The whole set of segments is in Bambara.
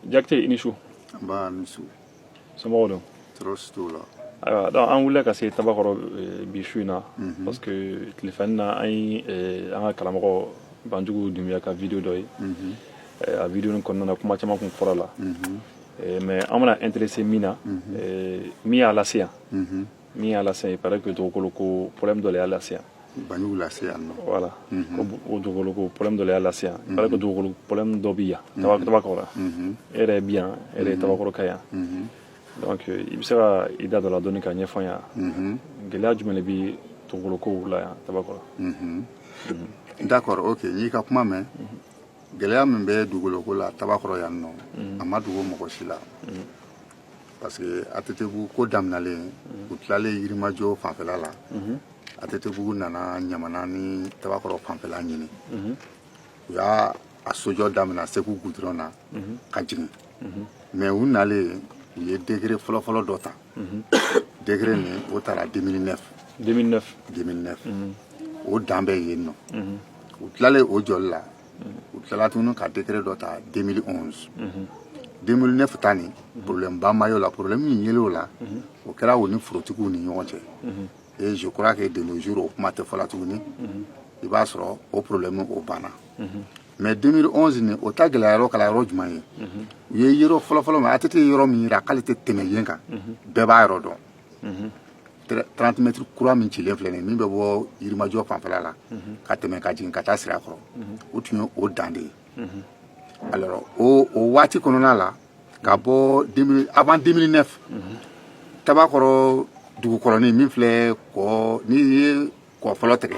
Jakite i ni su. N b'a ni su. Somɔgɔw don. Tɔɔrɔ si t'o la. Ayiwa donc an wulila ka se Tabakɔrɔ bi su in na. Parce que tilefɛni na an ye an ka karamɔgɔ Banjugu Dunbiya ka video dɔ ye. A video nin kɔnɔna na kuma caman kun fɔra la. Mais an bɛna intéressé min na min y'a lase yan. Min y'a lase yan il paraît que dugukolo ko problème dɔ de y'a lase yan. Banjugu lase yan nɔ. Voilà. Ko dugukolo ko problème dɔ de y'a lase yan. Il paraît que dugukolo problème dɔ bi yan. Tabakɔrɔ la. E yɛrɛ bi yan e yɛrɛ ye Tabakɔrɔ ka yan. Donc i bɛ se ka i da dɔ la dɔɔni ka ɲɛfɔ n ye. Gɛlɛya jumɛn de bɛ dugukolo kow la yan Tabakɔrɔ? D'accord, ok. N y'i ka kuma mɛn. Gɛlɛya min bɛ dugukolo ko la Tabakɔrɔ yan nɔ a ma dogo mɔgɔ si la. Parce que ATTbugu ko daminɛlen u tilalen Yirimajɔ fanfɛla la. ATTbugu nana Ɲamana ni Tabakɔrɔ fanfɛla ɲini. U y'a sojɔ daminɛ Segu goudron na ka jigin. Mais u nalen u ye degré fɔlɔfɔlɔ dɔ ta. Degré nin o taara 2009. 2009. O dan bɛ yen nɔ. U tilalen o jɔli la. U tilala tuguni ka degré dɔ ta 2011. 2009 ta nin problème ba ma y'o la problème min yelen o la o kɛra o ni forotigiw ni ɲɔgɔn cɛ. Et je crois que de nos jours o kuma tɛ fɔ la tuguni. I b'a sɔrɔ o problème o banna. Mais 2011 nin o ta gɛlɛya yɔrɔ kɛla yɔrɔ jumɛn ye? U ye yɔrɔ fɔlɔfɔlɔ min ATT ye yɔrɔ min yira k'ale tɛ tɛmɛ yen kan bɛɛ b'a yɔrɔ dɔn. 30 mètres kura min cilen filɛ nin min bɛ bɔ Yirimajɔ fanfɛla la ka tɛmɛ ka jigin ka taa Sirakɔrɔ o tun ye o dan de ye. Alors o waati kɔnɔna la ka bɔ avant 2009 Tabakɔrɔ dugukɔrɔnin min filɛ kɔ n'i ye kɔ fɔlɔ tigɛ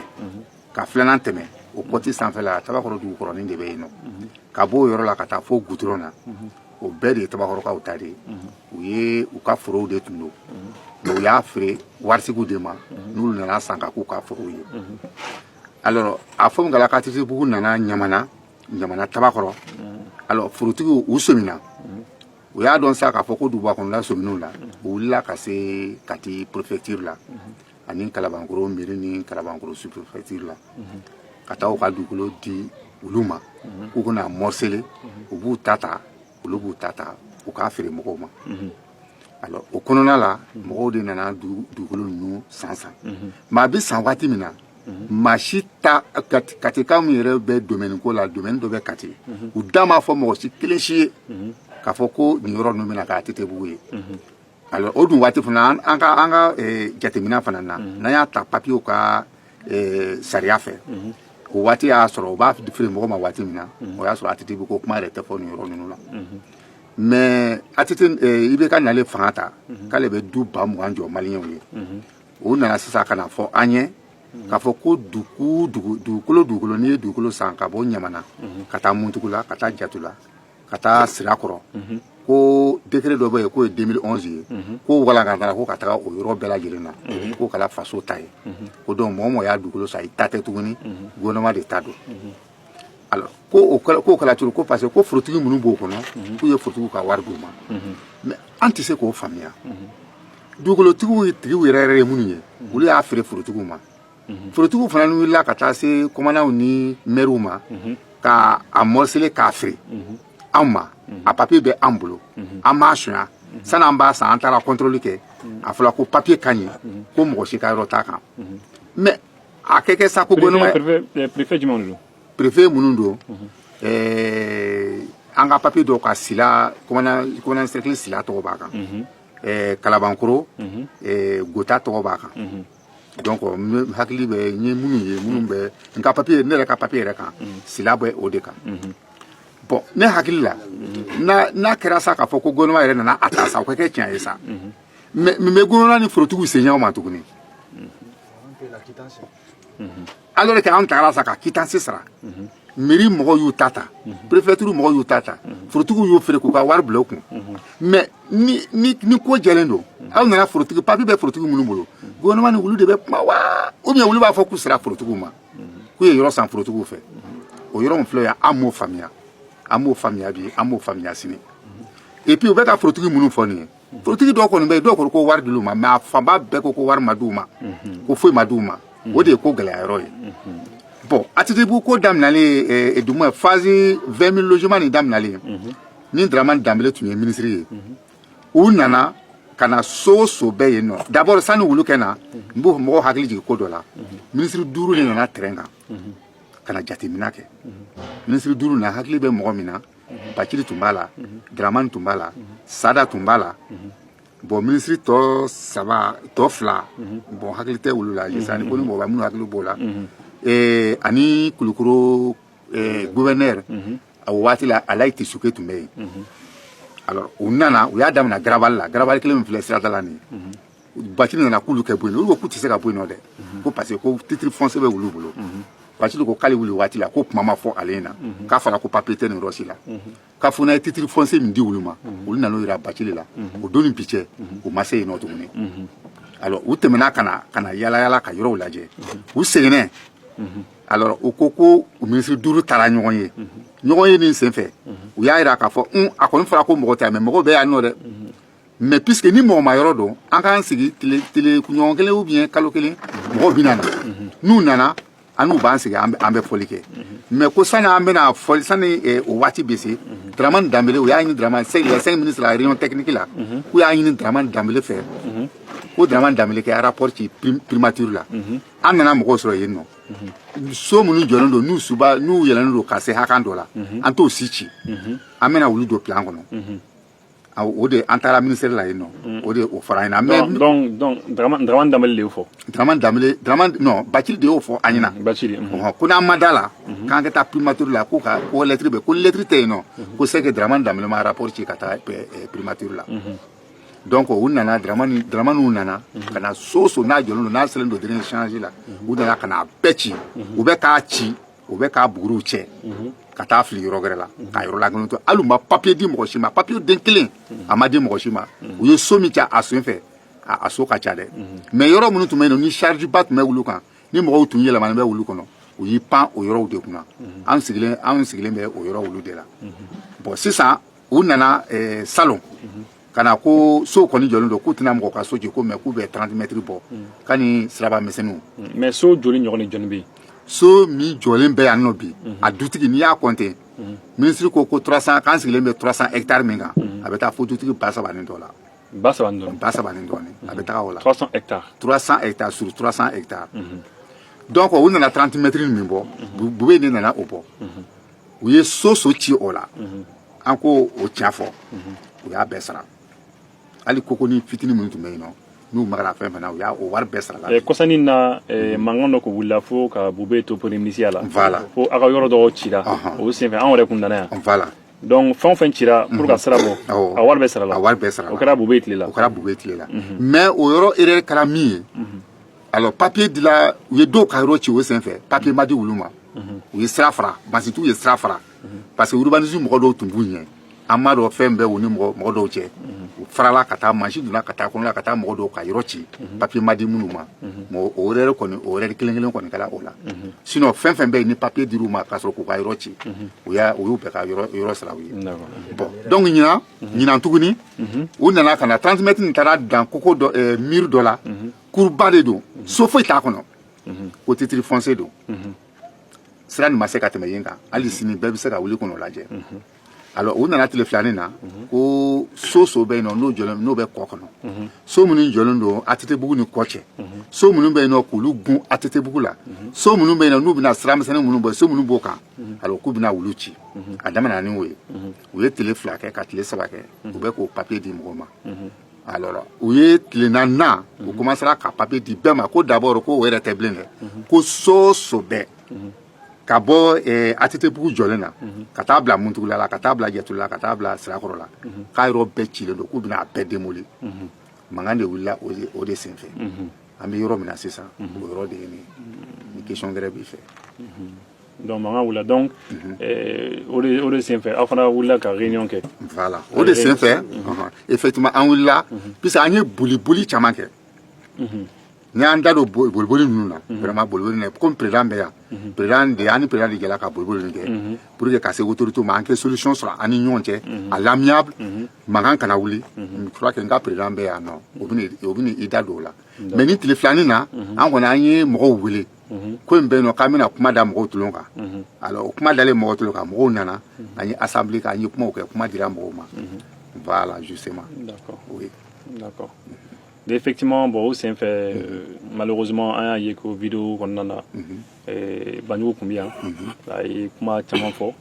ka filanan tɛmɛ o pɔti sanfɛla Tabakɔrɔ dugukɔrɔnin de bɛ yen nɔ ka bɔ o yɔrɔ la ka taa fo goudron na o bɛɛ de ye Tabakɔrɔkaw ta de ye u ye u ka forow de tun don mais u y'a feere waritigiw de ma n'olu nana san ka k'u ka forow ye. Alors a fɔ min kɛra ATTbugu nana Ɲamana Tabakɔrɔ alors forotigiw u sɔmina u y'a dɔn sa k'a fɔ ko duguba kɔnɔna sɔmin'u la u wulila ka se Kati préfecture la ani Kalabankɔrɔ mairie ni Kalabankɔrɔ sous-préfecture la ka taa u ka dugukolo di olu ma k'u kana morceler u b'u ta ta olu b'u ta ta u k'a feere mɔgɔw ma. Alors o kɔnɔna la mɔgɔw de nana dugukolo ninnu san mais a bɛ san waati min na maa si ta Katikaw min yɛrɛ bɛ domaine ko la domaine dɔ bɛ Kati u da m'a fɔ mɔgɔ si kelen si ye k'a fɔ ko nin yɔrɔ ninnu bɛna kɛ ATTbugu ye. Alors o dun waati fana an ka jateminɛ fana na n'an y'a ta papiyew ka sariya fɛ o waati y'a sɔrɔ u b'a feere mɔgɔ ma waati min na o y'a sɔrɔ ATTbugu ko kuma yɛrɛ tɛ fɔ nin yɔrɔ ninnu la. Mais ATT IBK nalen fanga ta k'ale bɛ du 20 jɔ maliyɛnw ye o nana sisan ka na fɔ an ye k'a fɔ ko dugukolo n'i ye dugukolo san ka bɔ Ɲamana ka taa Muntugu la ka taa Jatu la ka taa Sirakɔrɔ ko décret dɔ bɛ yen k'o ye 2011 ye ko walankatala ko ka taga o yɔrɔ bɛɛ lajɛlen na ko kɛla faso ta ye ko donc mɔgɔ mɔgɔ y'a dugukolo san i ta tɛ tuguni gouvernement de ta don. Alors k'o kɛla cogo ko parce que ko forotigi minnu b'o kɔnɔ k'u ye forotigiw ka wari d'u ma mais an tɛ se k'o faamuya dugukolotigiw yɛrɛ ye minnu ye olu y'a feere forotigiw ma forotigiw fana wulila ka taa se commandants ni maires ma ka a morceler k'a feere anw ma a papier bɛ an bolo an b'a suɲa sani an b'a san an taara contrôle kɛ a fɔra ko papier ka ɲi ko mɔgɔ si ka yɔrɔ t'a kan mais a kɛ sa ko gouvernement préfet jumɛn don préfet minnu don an ka papier dɔw ka Sila commandant cercle Sila tɔgɔ b'a kan Kalabankɔrɔ Gota tɔgɔ b'a kan donc hakili bɛ n ye minnu bɛ n ka papier ne yɛrɛ ka papier yɛrɛ kan Sila bɛ o de kan. Bon ne hakili la n'a kɛra sa k'a fɔ ko gouvernement yɛrɛ nana a ta sa o ka kɛ tiɲɛ ye sa mais gouvernement ni forotigiw se ɲɔgɔn ma tuguni. Alors que an tagara sa ka quittance sara mairie mɔgɔw y'u ta ta préfecture mɔgɔw y'u ta ta forotigiw y'u feere k'u ka wari bila u kun mais ni ko jɛlen don aw nana forotigi papier bɛ forotigi minnu bolo gouvernement ni olu de bɛ kuma wa ou bien olu b'a fɔ k'u sera forotigiw ma k'u ye yɔrɔ san forotigiw fɛ o yɔrɔ min filɛ yan an m'o faamuya bi an m'o faamuya sini et puis u bɛ ka forotigi minnu fɔ nin ye forotigi dɔw kɔni bɛ yen dɔw ko ko wari dil'u ma mais a fanba bɛɛ ko wari ma d'u ma ko foyi ma d'u ma o de ye ko gɛlɛya yɔrɔ ye. Bon ATTbugu ko daminɛlen phase 20 000 logements nin daminɛlen ni Dramane Dembélé tun ye ministre ye u nana kana so bɛɛ yen nɔ d'abord sani wulu kɛ na n b'o mɔgɔw hakili jigin ko dɔ la ministre 5 de nana terrain kan kana jateminɛ kɛ ministre 5 na hakili bɛ mɔgɔ min na Bacili tun b'a la Dramane tun b'a la Sada tun b'a la bon ministre tɔ 2 bon hakili tɛ olu la yesani ko ni mɔgɔ minnu hakili b'o la ani Kulukoro gouverneur a waati la Alayi Tisuke tun bɛ yen alors u nana u y'a daminɛ Garabali la Garabali kelen min filɛ sirada la nin Bacili nana k'ulu kɛ bɔ yen olu ko k'u tɛ se ka bɔ yen nɔ dɛ ko parce que ko titre foncier bɛ wulu bolo Bacili ko k'ale wuli waati la ko kuma ma fɔ ale ɲɛna k'a fɔra ko papier tɛ nin yɔrɔ si la k'a fɔ n'a ye titre foncier min di olu ma olu nan'o yira Bacili la o don ni bi cɛ u ma se yen nɔ tuguni alors u tɛmɛna kana yala ka yɔrɔw lajɛ u seginnen alors u ko u ministre 5 taara ɲɔgɔn ye nin senfɛ u y'a yira k'a fɔ a kɔni fɔra ko mɔgɔ tɛ mais mɔgɔ bɛɛ yan nɔ dɛ mais puisque ni mɔgɔ ma yɔrɔ dɔn an k'an sigi tile kunɲɔgɔn kelen ou bien kalo kelen mɔgɔw bɛ na n'u nana an n'u b'an sigi an bɛ fɔli kɛ mais ko sani an bɛna fɔli sani o waati bɛ se Dramane Dembélé u y'a ɲini Dramane 5 ministres la réunion technique la k'u y'a ɲini Dramane Dembélé fɛ ko Dramane Dembélé kɛ rapport ci primature la an nana mɔgɔw sɔrɔ yen nɔ so minnu jɔlen don n'u yɛlɛnnen don ka se hakan dɔ la an t'o si ci an bɛna olu don plan kɔnɔ o de an taara ministère la yen nɔ o de o fɔra an ɲɛna donc Dramane Dembélé de y'o fɔ Dramane non Bacili de y'o fɔ an ɲɛna Bacili ko n'an ma da la k'an ka taa primature la ko lettre bɛ ko lettre tɛ yen nɔ ko c'est que Dramane Dembélé ma rapport ci ka taa primature la donc u nana Dramane nana ka na so n'a jɔlen don n'a selen don dernier échange la u nana ka na bɛɛ ci u bɛ k'a ci u bɛ k'a buguruw cɛ ka taa fili yɔrɔ wɛrɛ la ka yɔrɔ lakolon to hali u ma papier di mɔgɔ si ma papier den kelen a ma di mɔgɔ si ma u ye so min cɛ a sen fɛ a so ka ca dɛ mais yɔrɔ minnu tun bɛ yen nɔ ni charge ba tun bɛ wulu kan ni mɔgɔw tun yɛlɛmalen bɛ wulu kɔnɔ u y'i pan o yɔrɔw de kunna an sigilen bɛ o yɔrɔ wulu de la bon sisan u nana salon kana ko so kɔni jɔlen don k'u tɛna mɔgɔ ka so ci ko mais k'u bɛ 30 mètres bɔ ka ni siraba misɛnninw mais so joli ɲɔgɔn ni jɔnni bɛ yen so min jɔlen bɛ yan nɔ bi a dutigi n'i y'a compter ministre ko 300 k'an sigilen bɛ 300 hectares min kan a bɛ taa fo dutigi 300 ni dɔ la 300 ni dɔɔnin a bɛ taga o la 300 hectares 300 hectares sur 300 hectares donc u nana 30 mètres min bɔ bube de nana o bɔ u ye so ci o la an ko o tiɲɛ fɔ u y'a bɛɛ sara hali koko ni fitinin minnu tun bɛ yen nɔ n'u magara fɛn fɛn na u y'a o wari bɛɛ sara la kɔsani na mankan dɔ ko wulila fo ka bube to premier ministre la voilà fo a ka yɔrɔ dɔw cira o senfɛ an yɛrɛ kun nana yan voilà donc fɛn o fɛn cira pour ka sira bɔ a wari bɛɛ sara la o kɛra bube tile la mais o yɔrɔ erreur kɛra min ye alors papier dila u ye dɔw ka yɔrɔ ci o senfɛ papier ma di olu ma u ye sira fara Bansituw ye sira fara parce que urbanisme mɔgɔ dɔw tun b'u ɲɛ an m'a dɔn fɛn bɛɛ u ni mɔgɔ dɔw cɛ u farala ka taa mansi donna ka taa kɔnɔla ka taa mɔgɔ dɔw ka yɔrɔ ci papier ma di minnu ma mais o yɛrɛ kelen kɔni kɛra o la sinon fɛn fɛn bɛ yen ni papier dir'u ma k'a sɔrɔ k'u ka yɔrɔ ci u y'u bɛɛ ka yɔrɔ sara u ye bon donc ɲinan tuguni u nana ka na 30 mètres nin taara dan koko dɔ mur dɔ la courba de don so foyi t'a kɔnɔ ko titre foncier don sira nin ma se ka tɛmɛ yen kan hali sini bɛɛ bɛ se ka wuli kɔnɔ lajɛ alors u nana tile filanin na ko so bɛ yen nɔ n'o bɛ kɔ kɔnɔ so minnu jɔlen don ATT-bugu ni kɔ cɛ so minnu bɛ yen nɔ k'olu gun ATT-bugu la so minnu bɛ yen nɔ n'u bɛna sira misɛnnin minnu bɔ so minnu b'o kan alors k'u bɛna wulu ci a daminɛna ni o ye u ye tile 2 kɛ ka tile 3 kɛ u bɛ k'o papier di mɔgɔw ma alors u ye tile 4nan u commencera ka papier di bɛɛ ma ko d'abord ko o yɛrɛ tɛ bilen dɛ ko so bɛɛ ka bɔ ATT-bugu jɔlen na ka taa bila Muntugula la ka taa bila Jɛtula la ka taa bila Sirakɔrɔ la k'a yɔrɔ bɛɛ cilen don k'u bɛna a bɛɛ démolir mankan de wulila o de senfɛ an bɛ yɔrɔ min na sisan o yɔrɔ de ye ni question wɛrɛ b'i fɛ donc mankan wulila donc o de senfɛ aw fana wulila ka réunion kɛ voilà o de senfɛ effectivement an wulila puisque an ye boli caman kɛ ni an da don boliboli ninnu na vraiment boliboli na comme président bɛ yan président de an ni président de jɛla ka boliboli nin kɛ pour que ka se autorité ma an kɛ solution sɔrɔ an ni ɲɔgɔn cɛ à l'amiable mankan kana wuli je crois que n ka président bɛ yan nɔ o bɛ i da don o la mais ni tile filanin na an kɔni an ye mɔgɔw wele ko in bɛ yen nɔ k'an bɛna kuma da mɔgɔw tulon kan alors kuma dalen mɔgɔ tolo ka mɔgɔw nana an ye assemblée ka an ye kumaw kɛ kuma dira mɔgɔw ma voilà justement d'accord oui d'accord effectivement bon c'est fait malheureusement un y'a ye ko vidéo kɔnɔna na Banjugu kun bɛ yan a ye kuma caman fɔ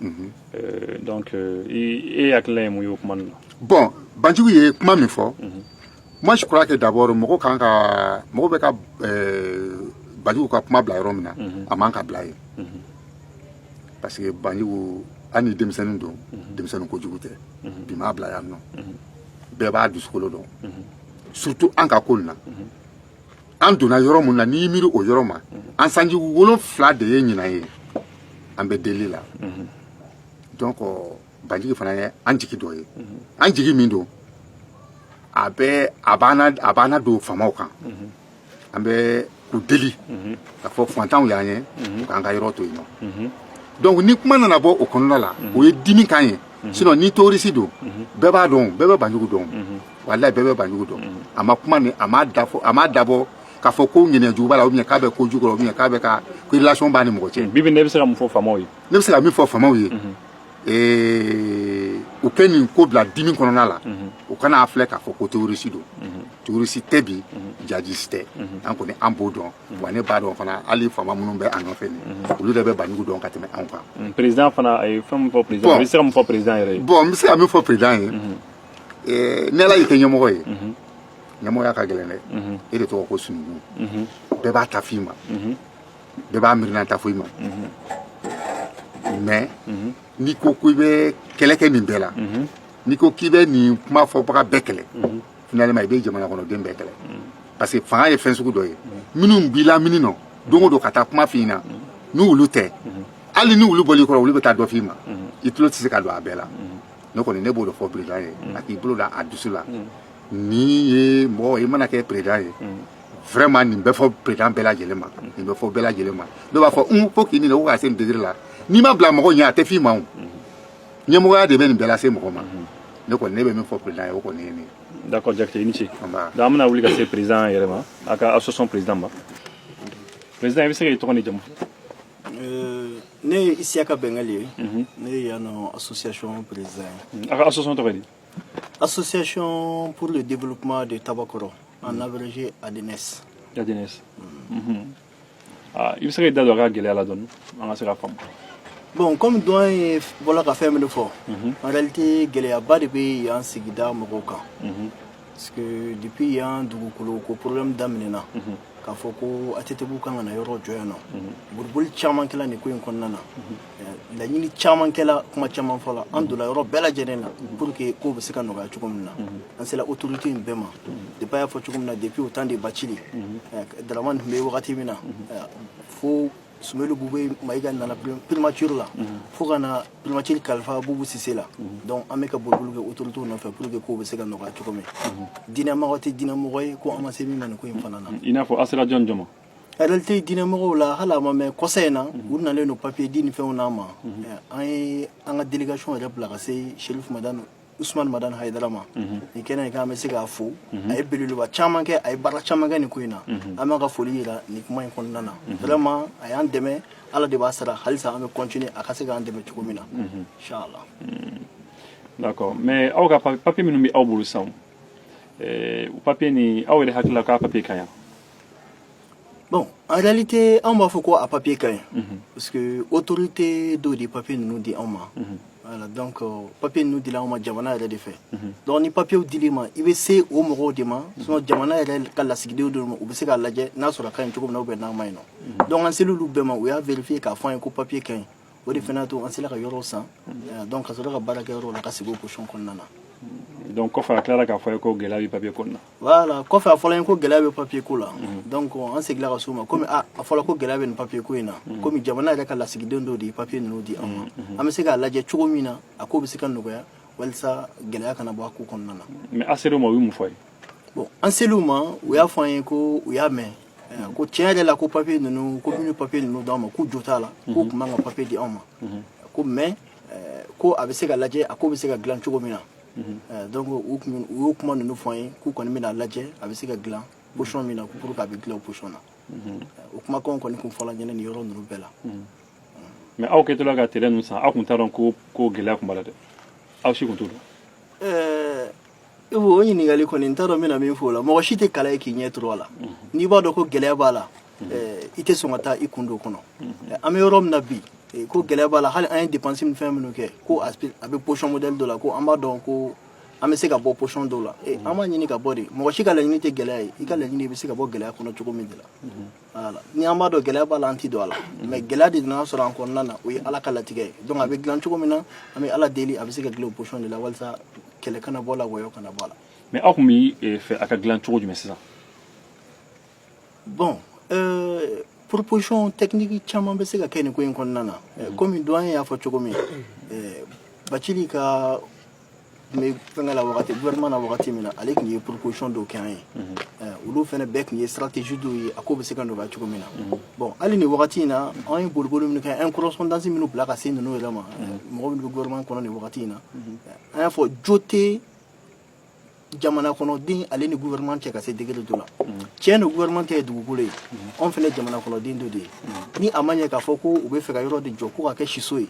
donc e hakilina ye mun ye o kuma ninnu na bon Banjugu ye kuma min fɔ moi je crois que d'abord mɔgɔ kan ka mɔgɔ bɛ ka Banjugu ka kuma bila yɔrɔ min na a man ka bila yen parce que Banjugu ani denmisɛnnin don denmisɛnnin kojugu tɛ bi m'a bila yan nɔ bɛɛ b'a dusukolo dɔn surtout an ka ko nin na an donna yɔrɔ min na n'i y'i miiri o yɔrɔ ma an sanji 7 de ye ɲinan ye an bɛ deli la donc Banjugu fana ye an jigi dɔ ye an jigi min don a b'an don famaw kan an bɛ u deli k'a fɔ fantanw y'an ye k'an ka yɔrɔ to yen nɔ donc ni kuma nana bɔ o kɔnɔna la o ye dimi kan ye sinon ni terroriste don bɛɛ b'a dɔn bɛɛ bɛ Banjugu dɔn wallahi bɛɛ bɛ Banjugu dɔn a ma kuma ni a ma dabɔ k'a fɔ ko ŋɛniyajugu b'a la ou bien k'a bɛ kojugu la ou bien k'a bɛ ka ko relation b'a ni mɔgɔ cɛ bibi ne bɛ se ka mun fɔ famaw ye ne bɛ se ka min fɔ famaw ye u kɛ nin ko bila dimi kɔnɔna la u kana filɛ k'a fɔ ko terroriste don terroriste tɛ bi jihadiste tɛ an kɔni an b'o dɔn wa ne b'a dɔn fana hali fama minnu bɛ an nɔfɛ nin olu de bɛ Banjugu dɔn ka tɛmɛ anw kan président fana a ye fɛn min fɔ président i bɛ se ka mun fɔ président yɛrɛ ye bon n bɛ se ka min fɔ président ye ni Ala y'i kɛ ɲɛmɔgɔ ye ɲɛmɔgɔya ka gɛlɛn dɛ e de tɔgɔ ko Sununkun bɛɛ b'a ta fɔ i ma bɛɛ b'a miirina ta fɔ i ma mais n'i ko k'i bɛ kɛlɛ kɛ nin bɛɛ la n'i ko k'i bɛ nin kuma fɔbaga bɛɛ kɛlɛ finalement i bɛ jamana kɔnɔden bɛɛ kɛlɛ parce que fanga ye fɛn sugu dɔ ye minnu b'i la mini nɔ don o don ka taa kuma f'i ɲɛna n'olu tɛ hali ni olu bɔl'i kɔrɔ olu bɛ taa dɔ f'i ma i tulo tɛ se ka don a bɛɛ la ne kɔni ne b'o de fɔ président ye a k'i bolo da a dusu la n'i ye mɔgɔ i mana kɛ président ye vraiment nin bɛ fɔ président bɛɛ lajɛlen ma nin bɛ fɔ bɛɛ lajɛlen ma dɔw b'a fɔ fo k'i nin ko ka se nin degré la n'i ma bila mɔgɔ ɲɛ a tɛ f'i ma o ɲɛmɔgɔya de bɛ nin bɛɛ lase mɔgɔ ma ne kɔni ne bɛ min fɔ président ye o kɔni ye nin d'accord Jakite i ni ce donc an bɛna wuli ka se président yɛrɛ ma a ka association président ma président i bɛ se k'i tɔgɔ ni jamu ne ye Isiaka Bengali ye ne ye yan nɔ association président ye a ka association tɔgɔ di association pour le développement de Tabakɔrɔ en abrégé ADNES ADNES i bɛ se k'i da don a ka gɛlɛya la dɔɔni an ka se ka faamu bon comme doyen ye bɔla ka fɛn minnu fɔ en réalité gɛlɛyaba de bɛ yan sigida mɔgɔw kan parce que depuis yan dugukolo ko problème daminɛna k'a fɔ ko ATTBU kan ka na yɔrɔ jɔ yan nɔ boliboli caman kɛla nin ko in kɔnɔna na laɲini caman kɛla kuma caman fɔla an donna yɔrɔ bɛɛ lajɛlen na pour que ko bɛ se ka nɔgɔya cogo min na an sera autorité in bɛɛ ma depuis a y'a fɔ cogo min na depuis au temps de Bacili Daramani tun bɛ wagati min na fo Sumelu Bube Mayiga nana primature la fo ka na primature kalifa Bubu Sise la donc an bɛ ka boliboli kɛ autorité nɔfɛ pour que ko bɛ se ka nɔgɔya cogo min diinɛmɔgɔ tɛ diinɛmɔgɔ ye ko an ma se min ma nin ko in fana na i n'a fɔ a sera jɔn jɔn ma en réalité diinɛmɔgɔw la hali a ma mɛn kɔsa in na u nalen don papier di ni fɛnw n'a ma an ye an ka délégation yɛrɛ bila ka se Sherif Madani Usman Madani Hayidara ma nin kɛnɛ in kan an bɛ se k'a fo a ye belebeleba caman kɛ a ye baara caman kɛ nin ko in na an b'a ka foli yira nin kuma in kɔnɔna na vraiment a y'an dɛmɛ Ala de b'a sara halisa an bɛ continuer a ka se k'an dɛmɛ cogo min na inchallah d'accord mais aw ka papier minnu bɛ aw bolo sisan o papier ni aw yɛrɛ hakili la k'a papier ka ɲi bon en réalité an b'a fɔ ko a papier ka ɲi parce que autorité dɔw de papier ninnu di anw ma voilà donc papier ninnu dila anw ma jamana yɛrɛ de fɛ donc ni papier dil'i ma i bɛ se o mɔgɔw de ma sinon jamana yɛrɛ ka lasigidenw de ma u bɛ se k'a lajɛ n'a sɔrɔ a ka ɲi cogo min na ou bien n'a ma ɲi nɔ donc an selen olu bɛɛ ma u y'a vérifier k'a fɔ an ye ko papier ka ɲi o de fana to an sera ka yɔrɔw san donc ka sɔrɔ ka baara kɛ yɔrɔ la ka sigi o position kɔnɔna na donc kɔfɛ a tilara k'a fɔ ye ko gɛlɛya bɛ papier ko in na voilà kɔfɛ a fɔla n ye ko gɛlɛya bɛ papier ko la donc an seginna ka s'o ma komi a fɔla ko gɛlɛya bɛ nin papier ko in na komi jamana yɛrɛ ka lasigidenw dɔw de ye papier ninnu di an ma an bɛ se k'a lajɛ cogo min na a ko bɛ se ka nɔgɔya walasa gɛlɛya kana bɔ a ko kɔnɔna na mais a ser'o ma u ye mun fɔ ye bon an sel'u ma u y'a fɔ an ye ko u y'a mɛn ko tiɲɛ yɛrɛ la ko papier ninnu ko minnu papier ninnu d'anw ma k'u jo t'a la k'u tun man ka papier di anw ma ko mais ko a bɛ se ka lajɛ a ko bɛ se ka dilan cogo min na donc u y'o kuma ninnu fɔ an ye k'u kɔni bɛna lajɛ a bɛ se ka dilan position min na pour que a bɛ dilan o position na o kumakanw kɔni kun fɔla ɲɛna nin yɔrɔ ninnu bɛɛ la mais aw kɛtɔla ka terrain ninnu san aw kun t'a dɔn ko gɛlɛya kun b'a la dɛ aw si kun t'o dɔn o ɲininkali kɔni n t'a dɔn n bɛna min fɔ o la mɔgɔ si tɛ kala ye k'i ɲɛ turu a la n'i b'a dɔn ko gɛlɛya b'a la i tɛ sɔn ka taa i kun don o kɔnɔ an bɛ yɔrɔ min na bi ko gɛlɛya b'a la hali an ye dépense ni fɛn minnu kɛ ko a bɛ position modèle dɔ la ko an b'a dɔn ko an bɛ se ka bɔ position dɔw la an b'a ɲini ka bɔ de mɔgɔ si ka laɲini tɛ gɛlɛya ye i ka laɲini i bɛ se ka bɔ gɛlɛya kɔnɔ cogo min de la voilà ni an b'a dɔn gɛlɛya b'a la an tɛ don a la mais gɛlɛya de nana sɔrɔ an kɔnɔna na o ye ala ka latigɛ ye donc a bɛ dilan cogo min na an bɛ ala deli a bɛ se ka dilan o position de la walasa kɛlɛ kana bɔ a la wɔyɔ kana bɔ a la mais aw kun bɛ fɛ a ka dilan cogo jumɛn sisan bon proposition technique caman bɛ se ka kɛ nin ko in kɔnɔna na komi doyen y'a fɔ cogo min Bathily ka mais fɛngɛ la wagati gouvernement na wagati min na ale tun ye proposition dɔw kɛ an ye olu fana bɛɛ tun ye stratégie dɔw ye a ko bɛ se ka nɔgɔya cogo min na bon hali nin wagati in na an ye boliboli minnu kɛ an correspondance minnu bila ka se ninnu yɛrɛ ma mɔgɔ minnu bɛ gouvernement kɔnɔ nin wagati in na an y'a fɔ jo tɛ jamana kɔnɔden ale ni gouvernement cɛ ka se degré dɔ la tiɲɛ don gouvernement tɛ ye dugukolo ye anw fana jamana kɔnɔden dɔ de ye ni a ma ɲɛ k'a fɔ ko u bɛ fɛ ka yɔrɔ de jɔ ko ka kɛ siso ye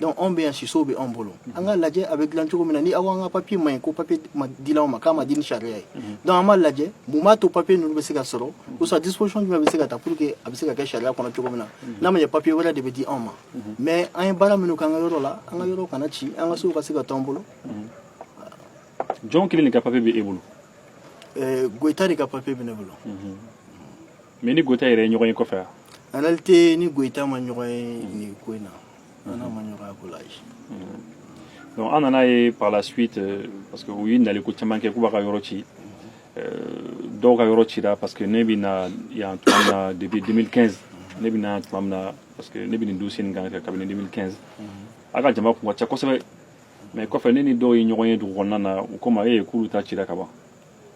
donc anw bɛ yan sisow bɛ anw bolo an ka lajɛ a bɛ dilan cogo min na ni aw an ka papier ma ɲi ko papier ma di anw ma k'a ma di ni sariya ye donc an b'a lajɛ mun b'a to papier ninnu bɛ se ka sɔrɔ ou soit disposition jumɛn bɛ se ka ta pour que a bɛ se ka kɛ sariya kɔnɔ cogo min na n'a ma ɲɛ papier wɛrɛ de bɛ di anw ma mais an ye baara minnu kɛ an ka yɔrɔ la an ka yɔrɔ kana ci an ka sow ka se ka to an bolo jɔn kelen de ka papier bɛ e bolo Goïta de ka papier bɛ ne bolo mais ni Goïta yɛrɛ ye ɲɔgɔn ye kɔfɛ en réalité ni Goïta ma ɲɔgɔn ye nin ko in na an n'a ma ɲɔgɔn ye ko la donc an nana ye par la suite parce que u ye nali ko caman kɛ k'u b'a ka yɔrɔ ci dɔw ka yɔrɔ cira parce que ne bɛ na yan tuma min na depuis 2015 ne bɛ na tuma min na parce que ne bɛ nin dossier nin kan kɛ kabini 2015 a ka jama kun ka ca kosɛbɛ mais kɔfɛ ne ni dɔw ye ɲɔgɔn ye dugu kɔnɔna na u ko n ma k'olu ta cira ka ban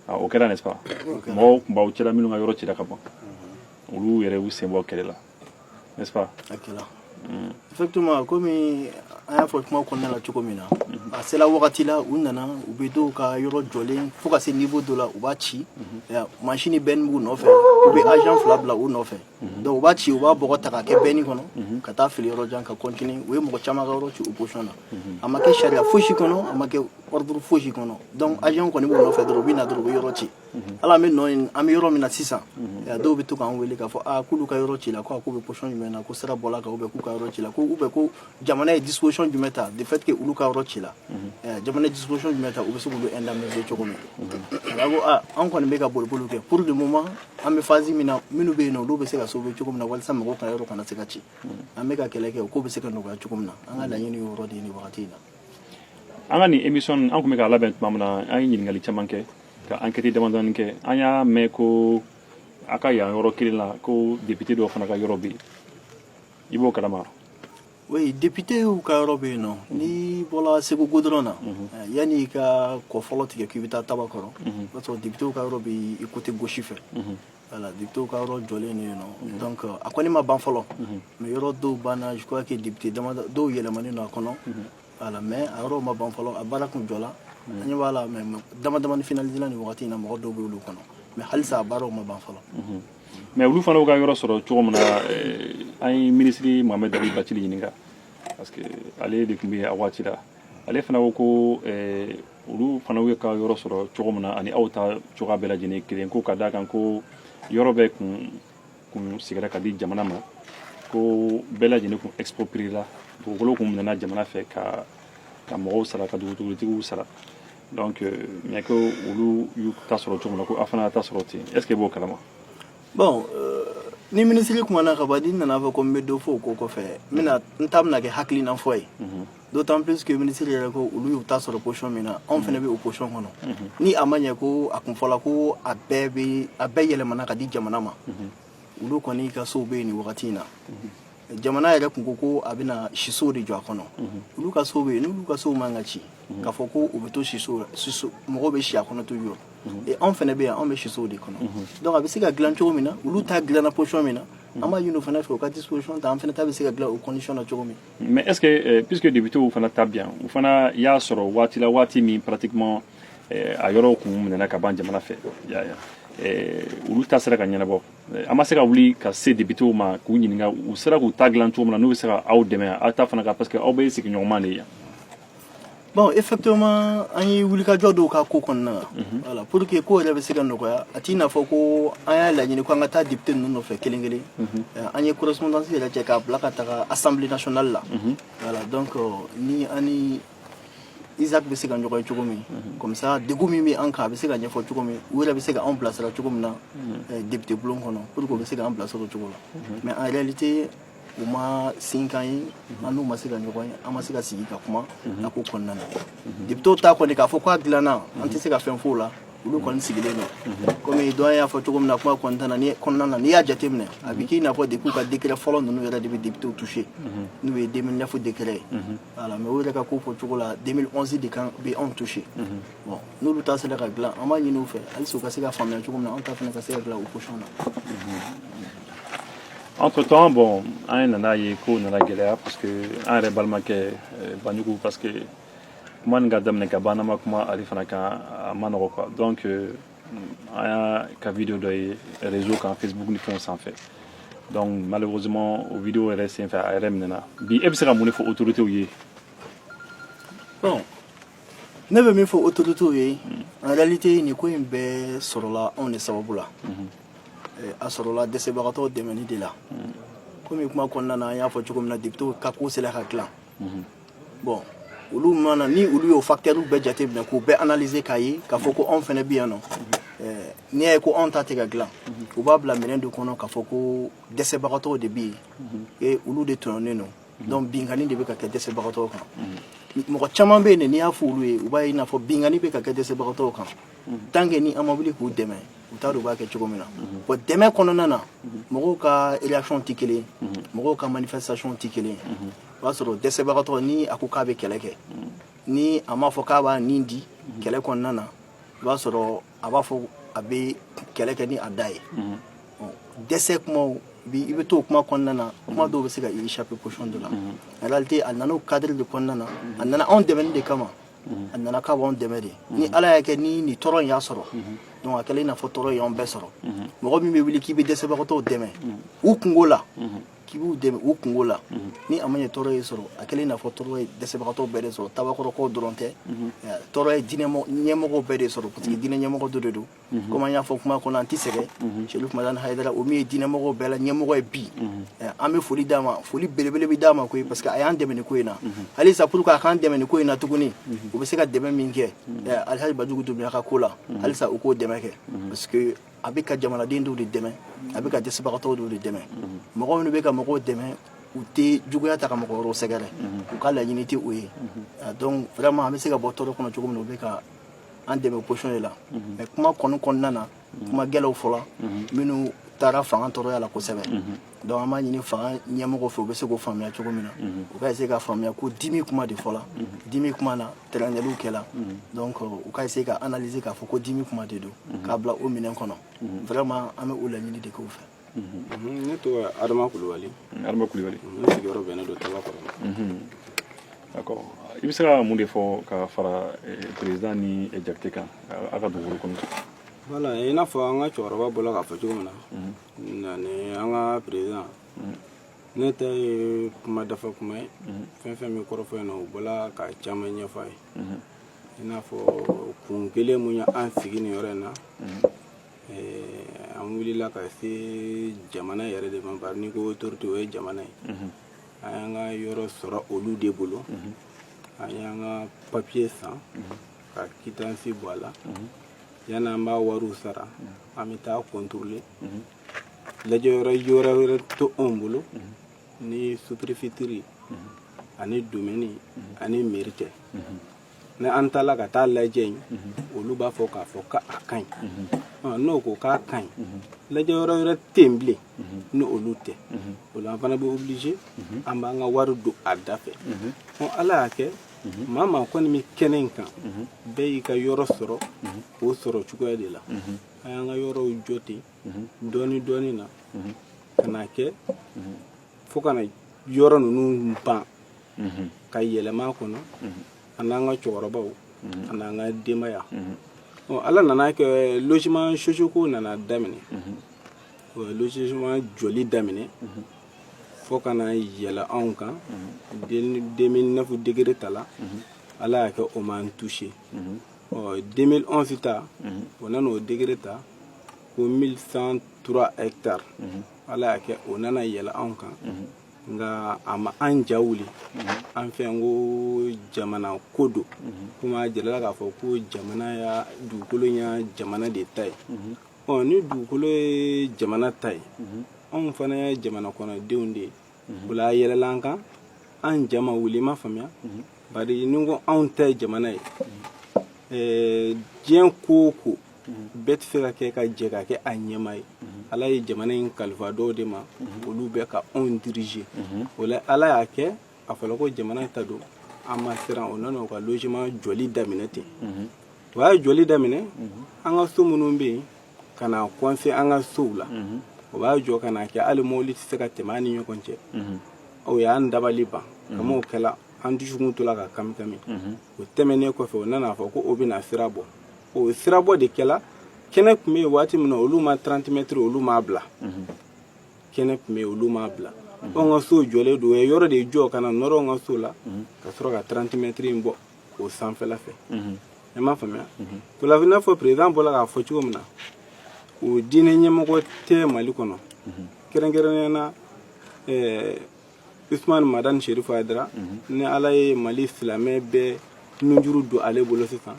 o kɛra n'est-ce pas mɔgɔw tun b'aw cɛla minnu ka yɔrɔ cira ka ban olu yɛrɛ y'u sen bɔ kɛlɛ la n'est-ce pas effectivement komi an y'a fɔ kuma kɔnɔna la cogo min na a sela wagati la u nana u bɛ dɔw ka yɔrɔ jɔlen fo ka se niveau dɔ la u b'a ci machine bɛn b'u nɔfɛ u bɛ agent fila bila u nɔfɛ donc u b'a ci u b'a bɔgɔ ta k'a kɛ bɛnni kɔnɔ ka taa fili yɔrɔ jan ka continuer u ye mɔgɔ caman ka yɔrɔ ci o position na a ma kɛ sariya fosi kɔnɔ a ma kɛ ordre fosi kɔnɔ donc agent kɔni b'u nɔfɛ dɔrɔn u bɛ na dɔrɔn u bɛ yɔrɔ ci ala an bɛ nɔ in an bɛ yɔrɔ min na sisan dɔw bɛ to k'an wele k'a fɔ k'olu ka yɔrɔ ci la ko k'u bɛ position jumɛn na ko sira bɔla kan ou bien k'u ka yɔrɔ ci la ko ou bien ko jamana ye disposition jumɛn ta de fait que olu ka yɔrɔ ci la jamana ye disposition jumɛn ta u bɛ se k'olu indemniser cogo min a ko an kɔni bɛ ka boliboliw kɛ pour le moment an bɛ phase min na minnu bɛ yen nɔ olu bɛ se ka sauver cogo min na walasa mɔgɔw ka yɔrɔ kana se ka ci an bɛ ka kɛlɛ kɛ o ko bɛ se ka nɔgɔya cogo min na an ka laɲini y'o yɔrɔ de ye nin wagati in na an ka nin émission an tun bɛ k'a labɛn tuma min na an ye ɲininkali caman kɛ ka enquête damadɔni kɛ an y'a mɛn ko a ka yan yɔrɔ kelen la ko député dɔw fana ka yɔrɔ bɛ yen i b'o kalama oui député y'u ka yɔrɔ bɛ yen nɔ n'i bɔra Segu goudron na yanni i ka kɔ fɔlɔ tigɛ k'i bɛ taa Tabakɔrɔ o b'a sɔrɔ député ka yɔrɔ bɛ i côté gauche fɛ voilà député ka yɔrɔ jɔlen de yen nɔ donc a kɔni ma ban fɔlɔ mais yɔrɔ dɔw banna je crois que député dɔw yɛlɛmani don a kɔnɔ voilà mais a yɔrɔ ma ban fɔlɔ a baara kun jɔla an ɲɛ b'a la mais damadamani finalisé la nin wagati in na mɔgɔ dɔw bɛ olu kɔnɔ mais halisa a baaraw ma ban fɔlɔ mais olu fana y'u ka yɔrɔ sɔrɔ cogo min na an ye ministre Mohamed Dabi Bathily ɲininka parce que ale de tun bɛ a waati la ale fana ko ko olu fana y'u ka yɔrɔ sɔrɔ cogo min na ani aw ta cogoya bɛɛ lajɛlen kelen ko ka d'a kan ko yɔrɔ bɛɛ kun sigira ka di jamana ma ko bɛɛ lajɛlen kun exproprié la dugukolo kun minɛna jamana fɛ ka mɔgɔw sara ka dugutigiw sara donc mais ko olu y'u ta sɔrɔ cogo min na ko a fana ta sɔrɔ ten est ce que b'o kalama bon ni ministre kumana ka ban ni nana fɔ ko n bɛ dɔ fɔ o ko kɔfɛ n ta bɛna kɛ hakilina fɔ ye d'autant plus que ministre yɛrɛ ko olu y'u ta sɔrɔ position min na anw fana bɛ o position kɔnɔ ni a ma ɲɛ ko a kun fɔla ko a bɛɛ yɛlɛmana ka di jamana ma olu kɔni ka sow bɛ yen nin wagati in na jamana yɛrɛ kun ko a bɛna sisow de jɔ a kɔnɔ olu ka sow bɛ yen n'olu ka sow man ka ci k'a fɔ ko u bɛ to siso mɔgɔw bɛ si a kɔnɔ toujours et anw fana bɛ yan anw bɛ sisow de kɔnɔ donc a bɛ se ka dilan cogo min na olu ta dilanna position min na an b'a ɲini o fana fɛ u ka disposition ta an fana ta bɛ se ka dilan o condition na cogo min mais est ce que puisque député u fana ta bi yan u fana y'a sɔrɔ waati la waati min pratiquement a yɔrɔw kun minɛna ka ban jamana fɛ olu ta sera ka ɲɛnabɔ an ma se ka wuli ka se député ma k'u ɲininka u sera k'u ta dilan cogo min na n'u bɛ se ka aw dɛmɛ aw ta fana ka parce que aw bɛ sigiɲɔgɔnma de yan. Bon, effectivement, an ye wulikajɔ dɔw ka ko kɔnɔna na voilà pour que ko yɛrɛ bɛ se ka nɔgɔya a t'i n'a fɔ ko an y'a laɲini ko an ka taa député ninnu nɔfɛ kelen kelen an ye correspondance yɛrɛ cɛ k'a bila ka taga assemblée nationale la voilà donc ni an ni Isaac bɛ se ka ɲɔgɔn ye cogo min comme ça degun min bɛ an kan a bɛ se ka ɲɛfɔ cogo min u yɛrɛ bɛ se ka anw bilasira cogo min na député bulon kɔnɔ pour que u bɛ se ka an bilasira o cogo la mais en réalité u ma sin kan ye an n'u ma se ka ɲɔgɔn ye an ma se ka sigi ka kuma a ko kɔnɔna na député ta kɔni k'a fɔ k'a dilanna an tɛ se ka fɛn f'o la olu kɔni sigilen don komi dɔn y'a fɔ cogo min na kuma kɔnɔna na n'i y'a jateminɛ a bɛ k'i n'a fɔ depuis u ka décret fɔlɔ ninnu yɛrɛ de bɛ député touché n'u ye 2009 décret ye voilà mais u yɛrɛ ka ko fɔ cogo la 2011 de kan bɛ anw touché bon n'olu ta sera ka dilan an b'a ɲini u fɛ halisa u ka se ka faamuya cogo min na anw ta fana ka se ka dilan o position na. Entre temps, bon, an nana ye ko nana gɛlɛya parce que an yɛrɛ balimakɛ Banjugu parce que kuma nin ka daminɛ ka ban n'an ma kuma ale fana kan a ma nɔgɔ quoi donc an y'a ka vidéo dɔ ye réseau kan Facebook ni fɛnw sanfɛ donc malheureusement o vidéo yɛrɛ senfɛ a yɛrɛ minɛna bi e bɛ se ka mun de fɔ autorités ye. Bon ne bɛ min fɔ autorités ye en réalité nin ko in bɛɛ sɔrɔla anw de sababu la. A sɔrɔla dɛsɛbagatɔw dɛmɛni de la komi kuma kɔnɔna na an y'a fɔ cogo min na député ka ko sera ka dilan bon olu mana ni olu y'o facteur bɛɛ jateminɛ k'u bɛɛ analyser k'a ye k'a fɔ ko anw fana bɛ yan nɔ n'i y'a ye ko anw ta tɛ ka dilan u b'a bila minɛn dɔ kɔnɔ k'a fɔ ko dɛsɛbagatɔw de bɛ yen olu de tɔɲɔnnen don donc binkani de bɛ ka kɛ dɛsɛbagatɔw kan mɔgɔ caman bɛ yen n'i y'a fɔ olu ye u b'a ye i n'a fɔ binkani bɛ ka kɛ dɛsɛbagatɔw kan tant que ni an ma wuli k'u dɛmɛ u t'a dɔn u b'a kɛ cogo min na bon dɛmɛ kɔnɔna na mɔgɔw ka réaction tɛ kelen mɔgɔw ka manifestation tɛ kelen o b'a sɔrɔ dɛsɛbagatɔ ni a ko k'a bɛ kɛlɛ kɛ ni a m'a fɔ k'a b'a nin di kɛlɛ kɔnɔna na o b'a sɔrɔ a b'a fɔ a bɛ kɛlɛ kɛ ni a da ye dɛsɛ kumaw bi i bɛ to o kuma kɔnɔna na kuma dɔw bɛ se ka échapper position dɔ la en réalité a nana o cadre de kɔnɔna na a nana anw dɛmɛni de kama a nana k'a b'anw dɛmɛ de ni ala y'a kɛ ni nin tɔɔrɔ in y'a sɔrɔ donc a kɛlen i n'a fɔ tɔɔrɔ y'anw bɛɛ sɔrɔ mɔgɔ min bɛ wuli k'i bɛ dɛsɛbagatɔw dɛmɛ u kungo la k'i b'u dɛmɛ u kungo la ni a ma ɲɛ tɔɔrɔ ye sɔrɔ a kɛlen i n'a fɔ tɔɔrɔ ye dɛsɛbagatɔw bɛɛ de sɔrɔ tabakɔrɔkaw dɔrɔn tɛ tɔɔrɔ ye diinɛ ɲɛmɔgɔw bɛɛ de sɔrɔ parce que diinɛ ɲɛmɔgɔ dɔ de don comme an y'a fɔ kuma kɔnɔ an tɛ sɛgɛn Seku Umaru Hayidara o min ye diinɛmɔgɔw bɛɛ la ɲɛmɔgɔ ye bi an bɛ foli d'a ma foli belebele bɛ d'a ma koyi parce que a y'an dɛmɛ nin ko in na halisa pour que a k'an dɛmɛ nin ko in na tuguni u bɛ se ka dɛmɛ min kɛ Alihaji Banjugu Dunbiya ka ko la halisa u k'o dɛmɛ kɛ parce que a bɛ ka jamanaden dɔw de dɛmɛ a bɛ ka dɛsɛbagatɔw dɔw de dɛmɛ mɔgɔ minnu bɛ ka mɔgɔw dɛmɛ u tɛ juguya ta ka mɔgɔ wɛrɛw sɛgɛrɛ u ka laɲini tɛ o ye donc vraiment an bɛ se ka bɔ tɔɔrɔ kɔnɔ cogo min na u bɛ ka an dɛmɛ position de la mais kuma kɔni kɔnɔna na kuma gɛlɛnw fɔla minnu taara fanga tɔɔrɔya la kosɛbɛ donc an b'a ɲini fanga ɲɛmɔgɔw fɛ u bɛ se k'o faamuya cogo min na u ka essayer ka faamuya ko dimi kuma de fɔla dimi kuma na tɛrɛndɛliw kɛla donc u ka essayer ka analyser k'a fɔ ko dimi kuma de don k'a bila o minɛn kɔnɔ vraiment an bɛ o laɲini de kɛ u fɛ. Ne tɔgɔ Adama Kulubali. Adama Kulubali. Ne sigiyɔrɔ bɛnnen don Tabakɔrɔ. D'accord i bɛ se ka mun de fɔ ka fara président ni Jakite kan a ka dugukolo kɔnɔ. Voilà i n'a fɔ an ka cɛkɔrɔba bɔla k'a fɔ cogo min na ni an ka président ne ta ye kuma dafa kuma ye fɛn fɛn min kɔrɔfɔ yen nɔ u bɔla ka caman ɲɛfɔ a ye i n'a fɔ kun kelen mun y'an sigi nin yɔrɔ in na an wulila ka se jamana yɛrɛ de ma bari n'i ko autorité o ye jamana ye an y'an ka yɔrɔ sɔrɔ olu de bolo an y'an ka papier san ka quittance bɔ a la yanni an b'a wariw sara an bɛ taa contrôler lajɛ yɔrɔ wɛrɛ to anw bolo ni sous-préfecture ani domaine ani mairie tɛ ni an taara ka taa lajɛ yen olu b'a fɔ k'a fɔ k'a ka ɲi n'o ko k'a ka ɲi lajɛ yɔrɔ wɛrɛ tɛ yen bilen ni olu tɛ o la an fana bɛ obligé an b'an ka wari don a da fɛ ala y'a kɛ maa maa kɔni bɛ kɛnɛ in kan bɛɛ y'i ka yɔrɔ sɔrɔ o sɔrɔ cogoya de la an y'an ka yɔrɔw jɔ ten dɔɔni dɔɔni na ka na kɛ fo ka na yɔrɔ ninnu ban ka yɛlɛma a kɔnɔ an n'an ka cɛkɔrɔbaw an n'an ka denbaya ala nana kɛ logement sociaux ko nana daminɛ logement joli daminɛ fo kana yɛlɛ anw kan 2009 degré ta la ala y'a kɛ o m'an touché 2011 ta o nana o degré ta ko 1103 hectares ala y'a kɛ o nana yɛlɛ anw kan nga a ma an ja wuli an fɛ n ko jamana ko don kuma a jirala k'a fɔ ko jamana ya dugukolo ya jamana de ta ye ni dugukolo ye jamana ta ye anw fana ye jamana kɔnɔdenw de ye o la a yɛlɛla an kan an ja ma wuli i m'a faamuya bari ni ko anw ta ye jamana ye diɲɛ ko o ko bɛɛ tɛ se ka kɛ ka jɛ ka kɛ a ɲɛma ye ala ye jamana in kalifa dɔw de ma olu bɛ ka anw dirige o la ala y'a kɛ a fɔra ko jamana ta don an ma siran o nana o ka logement jɔli daminɛ ten o y'a jɔli daminɛ an ka so minnu bɛ yen ka na kɔnse an ka sow la o b'a jɔ ka na kɛ hali mobili tɛ se ka tɛmɛ an ni ɲɔgɔn cɛ o y'an dabali ban kama o kɛla an dusukun tola ka kami kami o tɛmɛnen kɔfɛ o nana fɔ ko o bɛna sira bɔ o sira bɔ de kɛla kɛnɛ tun bɛ yen waati min na olu ma 30 mètres olu m'a bila kɛnɛ tun bɛ yen olu m'a bila anw ka so jɔlen don o ye yɔrɔ de jɔ ka na nɔrɔ an ka so la ka sɔrɔ ka 30 mètres in bɔ o sanfɛla fɛ i m'a faamuya o la i n'a fɔ président bɔra k'a fɔ cogo min na o diinɛ ɲɛmɔgɔ tɛ mali kɔnɔ kɛrɛnkɛrɛnnenya na Usmane Madani Cherif Haidara ni ala ye mali silamɛ bɛɛ nujuru don ale bolo sisan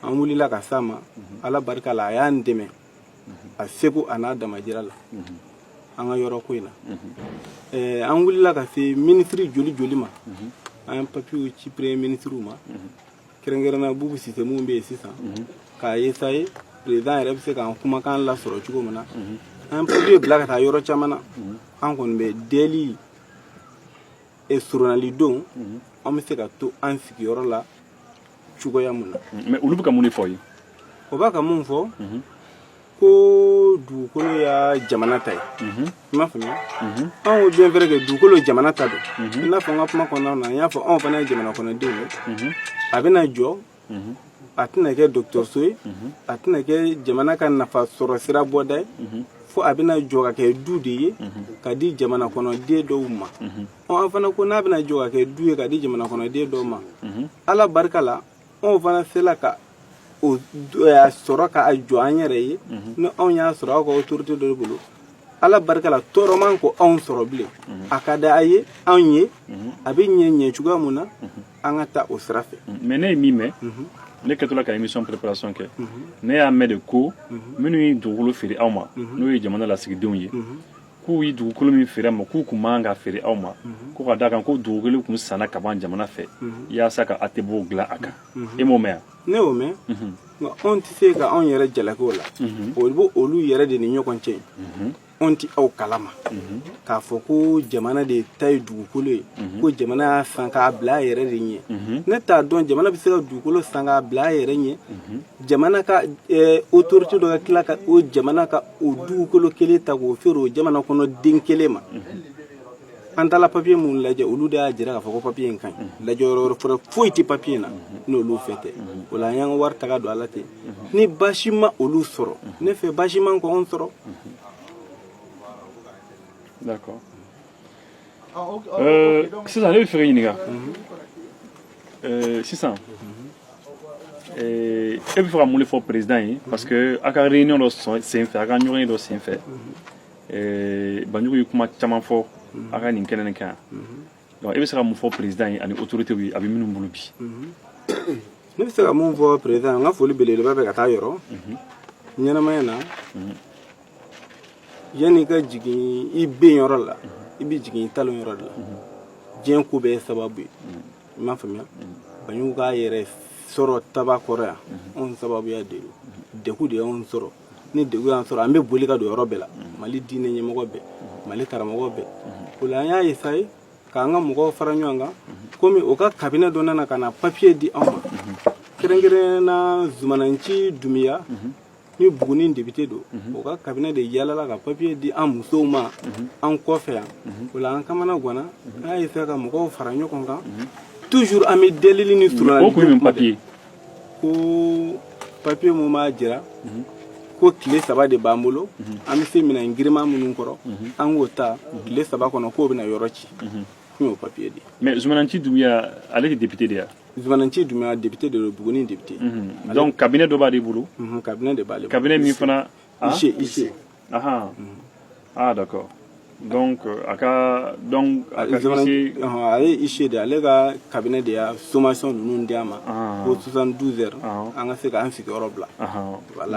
an wulila ka s'a ma ala barika la a y'an dɛmɛ a seko a n'a damajira la an ka yɔrɔ ko in na an wulila ka se ministre joli joli ma an ye papiyew ci premier ministre ma kɛrɛnkɛrɛnna Bubu Sise mun bɛ yen sisan k'a essayer président yɛrɛ bɛ se k'an kumakan lasɔrɔ cogo min na an ye papiye bila ka taa yɔrɔ caman na an kɔni bɛ deli surunali don an bɛ se ka to an sigiyɔrɔ la cogoya mun na mais olu bɛ ka mun de fɔ ye o b'a ka mun fɔ ko dugukolo ya jamana ta ye i m'a faamuya anw ko bien vrai que dugukolo jamana ta don i n'a fɔ n ka kuma kɔnɔna na n y'a fɔ anw fana ye jamana kɔnɔdenw ye a bɛna jɔ a tɛna kɛ dɔgɔtɔrɔso ye a tɛna kɛ jamana ka nafa sɔrɔ sira bɔda ye fo a bɛna jɔ ka kɛ du de ye ka di jamana kɔnɔden dɔw ma an fana ko n'a bɛna jɔ ka kɛ du ye ka di jamana kɔnɔden dɔw ma ala barika la anw fana sela ka o sɔrɔ ka jɔ an yɛrɛ ye ni anw y'a sɔrɔ aw ka autorité dɔ bolo ala barika la tɔɔrɔ man ko anw sɔrɔ bilen a ka di a ye anw ye a bɛ ɲɛ cogoya mun na an ka taa o sira fɛ mais ne ye min mɛn ne kɛtɔla ka émission préparation kɛ ne y'a mɛn de ko minnu ye dugukolo feere aw ma n'o ye jamana lasigidenw ye k'u ye dugukolo min feere ma k'u kun man ka feere aw ma ko ka d'a kan ko dugukolo kun sanna ka ban jamana fɛ yaasa ka ATBO dilan a kan e m'o mɛn yan ne y'o mɛn nka anw tɛ se ka anw yɛrɛ jalaki o la o bɛ olu yɛrɛ de ni ɲɔgɔn cɛ anw tɛ aw kalama k'a fɔ ko jamana de ta ye dugukolo ye ko jamana y'a san k'a bila a yɛrɛ de ɲɛ ne t'a dɔn jamana bɛ se ka dugukolo san k'a bila a yɛrɛ ɲɛ jamana ka autorité dɔ ka tila ka o jamana ka o dugukolo kelen ta k'o feere o jamana kɔnɔ den kelen ma an taara papiye mun lajɛ olu de y'a jira k'a fɔ ko papiye in ka ɲi lajɛ yɔrɔ fɔlɔ foyi tɛ papiye na n'olu fɛ tɛ o la an y'an ka wari taga don ala ten ni baasi ma olu sɔrɔ ne fɛ baasi man kɔ anw sɔrɔ. D'accord. Sisan ne bɛ fɛ ka ɲininka sisan e bɛ fɛ ka mun de fɔ président ye parce que a ka réunion dɔ senfɛ a ka ɲɔgɔn ye dɔ senfɛ Banjugu ye kuma caman fɔ a ka nin kɛnɛ nin kan donc e bɛ se ka mun fɔ président ye ani autorités ye a bɛ minnu bolo bi. Ne bɛ se ka mun fɔ président n ka foli belebeleba bɛ ka taa yɔrɔ ɲɛnamaya na yanni ka jigin i ben yɔrɔ la i bɛ jigin i talon yɔrɔ de la diɲɛ ko bɛɛ ye sababu ye i m'a faamuya Banjugu k'a yɛrɛ sɔrɔ taba kɔrɔ yan anw sababuya de don degun de y'anw sɔrɔ ni degun y'an sɔrɔ an bɛ boli ka don yɔrɔ bɛɛ la Mali diinɛ ɲɛmɔgɔ bɛɛ Mali karamɔgɔ bɛɛ o la an y'a essayer k'an ka mɔgɔw fara ɲɔgɔn kan komi o ka cabinet dɔ nana ka na papier di anw ma kɛrɛnkɛrɛnnena Zumananci Dunbiya ni Buguni député don o ka cabinet de yalala ka papier di an musow ma an kɔfɛ yan o la an kamana ganna an y'a essayer ka mɔgɔw fara ɲɔgɔn kan toujours an bɛ delili ni surunalidon papier ko papier mun b'a jira ko tile 3 de b'an bolo an bɛ se minɛn giriman minnu kɔrɔ an k'o ta tile 3 kɔnɔ k'o bɛna yɔrɔ ci kun y'o papier de. mais Zumananci Doumbouya ale de député de ya. Zumananci Doumbouya député de Buguni député. donc cabinet dɔ b'ale bolo. cabinet de b'ale bolo. cabinet min fana. Iche. Ah d'accord. Donc Iche de ale ka cabinet de ya sommation ninnu di a ma ko 72 heures an ka se k'an sigiyɔrɔ bila.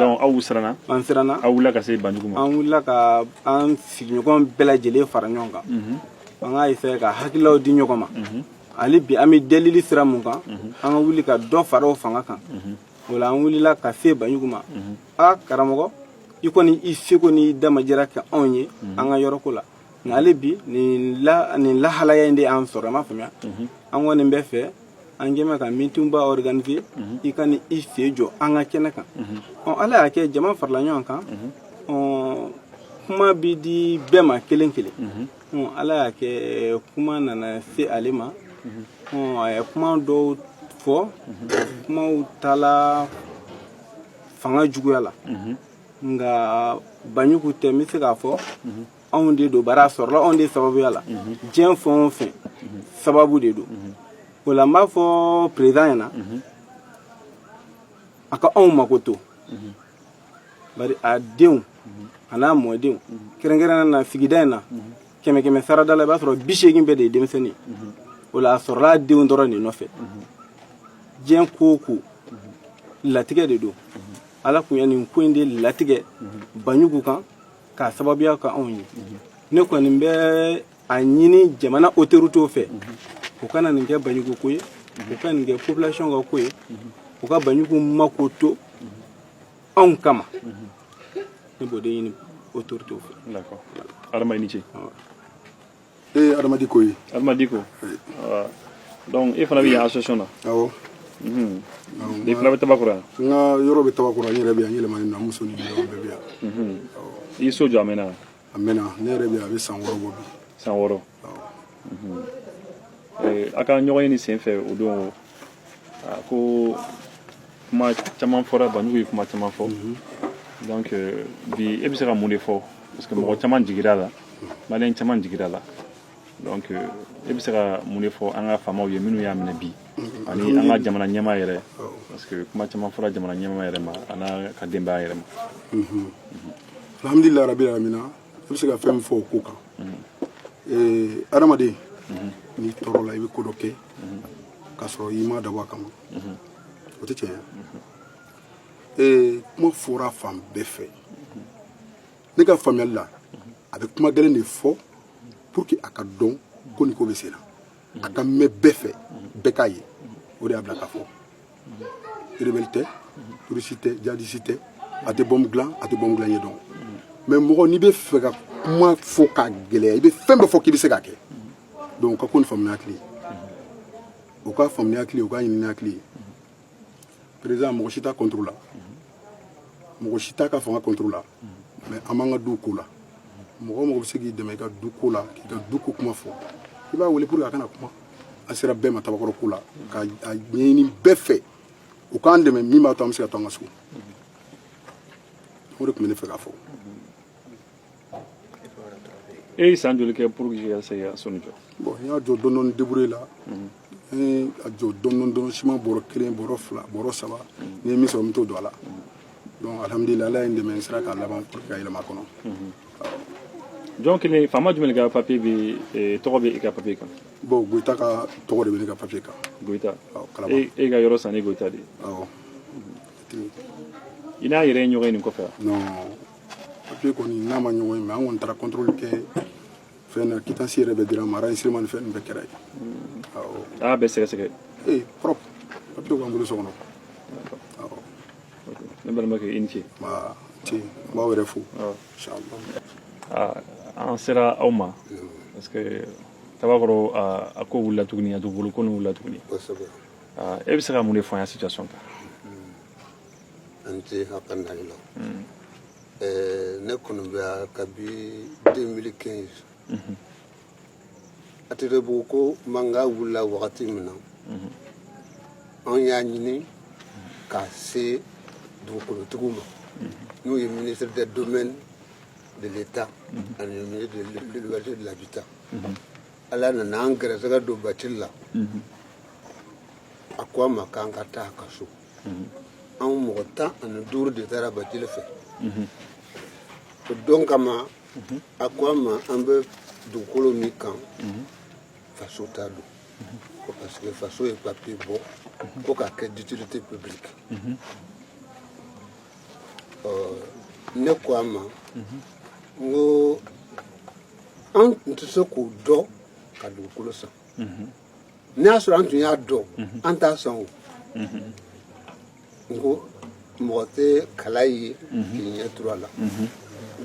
donc aw siranna. an siranna. aw wulila ka se Banjugu ma. an wulila ka an sigiɲɔgɔn bɛɛ lajɛlen fara ɲɔgɔn kan. an k'a essayer ka hakililaw di ɲɔgɔn ma. hali bi an bɛ delili sira mun kan an ka wuli ka dɔ fara o fanga kan. o la an wulila ka se Banjugu ma. karamɔgɔ i kɔni i seko n'i damajira kɛ anw ye an ka yɔrɔ ko la. nka hali bi nin lahalaya in de y'an sɔrɔ i m'a faamuya. an kɔni bɛ fɛ an kɛmɛ ka meeting ba organiser i ka ni i sen jɔ an ka kɛnɛ kan. ala y'a kɛ jama farala ɲɔgɔn kan. kuma bi di bɛɛ ma kelen kelen. ala y'a kɛ kuma nana se ale ma. a ye kuma dɔw fɔ kumaw taala fanga juguya la. nka Banjugu tɛ n bɛ se k'a fɔ anw de don bari a sɔrɔla anw de sababuya la. diɲɛ fɛn o fɛn sababu de don. o la n b'a fɔ président ɲɛna a ka anw mako to. bari a denw a n'a mɔdenw kɛrɛnkɛrɛnnen na sigida in na 100 sarada la i b'a sɔrɔ 80 bɛɛ de ye denmisɛnnin. o la a sɔrɔla a denw dɔrɔn de nɔfɛ. diɲɛ ko o ko latigɛ de don. ala kun ye nin ko in de latigɛ Banjugu kan k'a sababuya kɛ anw ye. ne kɔni bɛ a ɲini jamana autorités fɛ u kana nin kɛ Banjugu ko ye u ka nin kɛ population ka ko ye u ka Banjugu mako to anw kama. ne b'o de ɲini autorités fɛ. d'accord Adama i ni ce. Adama Diko ye. Adama Diko. donc e fana bɛ yan association na. awɔ. i fana bɛ Tabakɔrɔ yan. n ka yɔrɔ bɛ Tabakɔrɔ n yɛrɛ bɛ yan n yɛlɛmani na muso ni ɲɔgɔn bɛɛ bɛ yan. i so jɔ a mɛnna. a mɛnna ne yɛrɛ bɛ yan a bɛ san 6 bɔ bi. san 6. a ka ɲɔgɔn ye ni sen fɛ o don ko kuma caman fɔra Banjugu ye kuma caman fɔ. donc bi e bɛ se ka mun de fɔ parce que mɔgɔ caman jigira la maliyɛn caman jigira la donc e bɛ se ka mun de fɔ an ka faamaw ye minnu y'a minɛ bi ani an ka jamana ɲɛmaa yɛrɛ parce que kuma caman fɔra jamana ɲɛmaa yɛrɛ ma a n'a ka denbaya yɛrɛ ma. alhamdulilayi rabil alamina e bɛ se ka fɛn min fɔ o ko kan. adamaden n'i tɔɔrɔ la i bɛ ko dɔ kɛ k'a sɔrɔ i ma dabɔ a kama o tɛ tiɲɛ ye. kuma fɔra fan bɛɛ fɛ ne ka faamuyali la a bɛ kuma gɛlɛn de fɔ pour que a ka dɔn ko nin ko bɛ sen na a ka mɛn bɛɛ fɛ bɛɛ k'a ye o de y'a bila k'a fɔ rebelle tɛ turisi tɛ jihadisi tɛ a tɛ bɔmu dilan a tɛ bɔmu dilan ɲɛ dɔn mais mɔgɔ n'i bɛ fɛ ka kuma fɔ k'a gɛlɛya i bɛ fɛn bɛɛ fɔ k'i bɛ se k'a kɛ donc o ka ko ni faamuya hakili o ka faamuya hakili o ka ɲinini hakili président mɔgɔ si t'a contre la mɔgɔ si t'a ka fanga contre la mais an b'an ka du ko la mɔgɔ o mɔgɔ bɛ se k'i dɛmɛ i ka du ko la k'i ka du ko kuma fɔ i b'a wele pour que a kana kuma a sera bɛɛ ma Tabakɔrɔ ko la k'a ɲɛɲini bɛɛ fɛ u k'an dɛmɛ min b'a to an bɛ se ka to an ka so o de tun bɛ ne fɛ k'a fɔ. e ye san joli kɛ pour que ka se ka so nin jɔ. bon n y'a jɔ dɔɔni débrouiller la n ye a jɔ dɔɔni siman bɔrɔ 1 bɔrɔ 2 bɔrɔ 3 ni ye min sɔrɔ n bɛ t'o don a la donc alhamdulilayi ala ye n dɛmɛ n sera k'a laban pour que ka yɛlɛma a kɔnɔ. jɔn kelen faama jumɛn ka papier bɛ tɔgɔ bɛ i ka papier kan. bon Goyita ka tɔgɔ de bɛ ne ka papier kan. Goyita kalaba e ka yɔrɔ san ni Goyita de ye. awɔ. i n'a yɛrɛ ye ɲɔgɔn ye nin kɔfɛ wa. non papier kɔni n'a ma ɲɔgɔn ye mais an kɔni taara contrôle kɛ fɛn na quittance yɛrɛ bɛ dira an ma enregistrement ni fɛn ninnu bɛɛ kɛra yen. awɔ. a y'a bɛɛ sɛgɛsɛgɛ. propre papier b'an bolo so kɔnɔ. awɔ. ne balimakɛ i ni ce. n b'aw yɛrɛ fo. inchallah. an sera aw ma parce que Tabakɔrɔ a ko wulila tuguni a t'u bolo ko nin wulila tuguni. kosɛbɛ. e bɛ se ka mun de fɔ an ye situation kan. an tɛ hakilina la. ne kɔni bɛ kabi 2015 Aterebugu ko manga wulila wagati min na anw y'a ɲini ka se dugukolotigiw ma n'o ye ministre des domaines de l'État ani ministre de l'élevage et de l'habitat ala nana an gɛrɛsɛgɛ don bacili la a ko a ma k'an ka taa a ka so anw mɔgɔ 15 de taara bacili fɛ o don kama a ko a ma an bɛ dugukolo min kan faso t'a don ko parce que faso ye papier bɔ ko k'a kɛ d'utilité publique ne ko a ma n ko an tun tɛ se k'o dɔn ka dugukolo san n'a y'a sɔrɔ an tun y'a dɔn an t'a san o n ko mɔgɔ tɛ kala ye k'i ɲɛ turu a la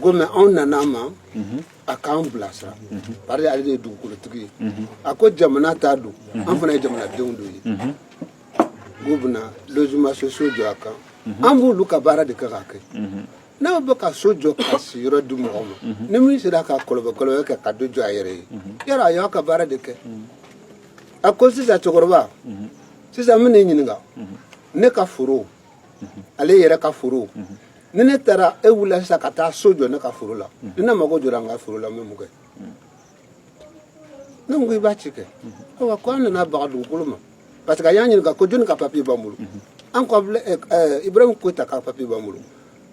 ko mɛ anw nana ma a k'an bilasira parce que ale de ye dugukolotigi ye a ko jamana t'a don an fana ye jamanadenw dɔ ye k'u bɛna logement sociaux jɔ a kan an b'olu ka baara de kɛ k'a kɛ n'a bɛ ka so jɔ ka siyɔrɔ di mɔgɔ ma ni min sera ka kɔlɔbɛ kɛ ka do jɔ a yɛrɛ ye yɔrɔ a y'aw ka baara de kɛ a ko sisan cɛkɔrɔba sisan n bɛ n'i ɲininka ne ka foro ale yɛrɛ ka foro ni ne taara e wulila sisan ka taa so jɔ ne ka foro la ni ne mago jɔra n ka foro la n bɛ mun kɛ ne ko i b'a ci kɛ ayiwa ko an nana baga dugukolo ma parce que a y'an ɲininka ko jɔnni ka papier b'an bolo an ko Ibrahima Koyita ka papier b'an bolo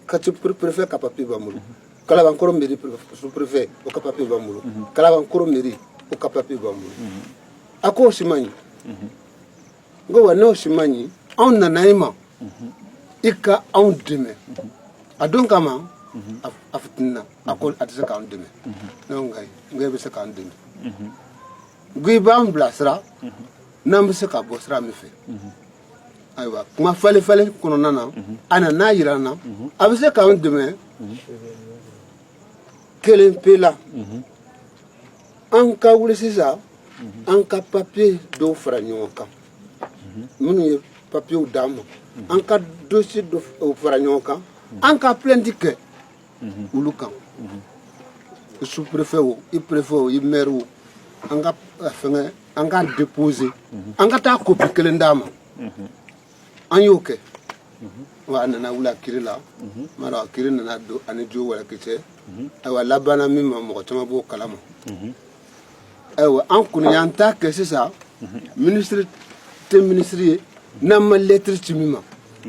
Kati préfet ka papier b'an bolo Kalabankɔrɔ mairie sous-préfet o ka papier b'an bolo Kalabankɔrɔ mairie o ka papier b'an bolo a ko o si man ɲi n ko wa n'o si man ɲi anw nana i ma i ka anw dɛmɛ a don kama a fitinina a ko a tɛ se k'an dɛmɛ ne ko nka e bɛ se k'an dɛmɛ n ko i b'an bilasira n'an bɛ se ka bɔ sira min fɛ ayiwa kuma falen kɔnɔna na a nana yira n na a bɛ se k'an dɛmɛ kelen pe la an ka wuli sisan an ka papier dɔw fara ɲɔgɔn kan minnu ye papiers d'an ma an ka dossier dɔw fara ɲɔgɔn kan an ka plainte kɛ olu kan sous-préfet o i préfet o i maire o an ka fɛngɛ an ka déposer an ka taa copie kelen d'a ma an y'o kɛ wa a nana wuli a kiri la m'a dɔn a kiri nana don ani jo wɛrɛ cɛ ayiwa labanna min ma mɔgɔ caman b'o kalama ayiwa an kɔni y'an ta kɛ sisan ministre tɛ ministre ye n'an ma lettre ci min ma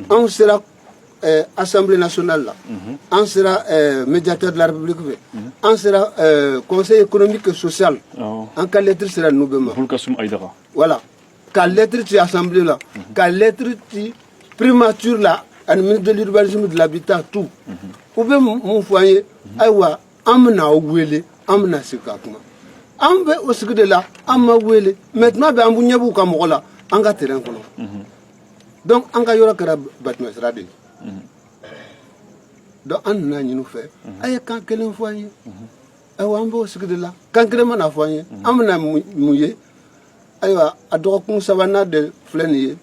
anw sera Assemblée nationale la an sera médiateur de la République fɛ an sera conseil économique et social an ka lettre sera ninnu bɛɛ ma voilà ka lettre ci Assemblée la ka lettre ci primature la ani ministre de l'urbanisme de l'habitat tout u bɛ mun fɔ an ye ayiwa an bɛna aw wele an bɛna sigi ka kuma an bɛ o sigi de la an ma wele maintenant bɛ an ɲɛ b'u ka mɔgɔ la an ka terrain kɔnɔ donc an ka yɔrɔ kɛra batiment sira de ye donc an nana ɲini u fɛ a ye kan kelen fɔ an ye ayiwa an b'o sigi de la kan kelen mana fɔ an ye an bɛna mun ye ayiwa a dɔgɔkun sabanan de filɛ nin ye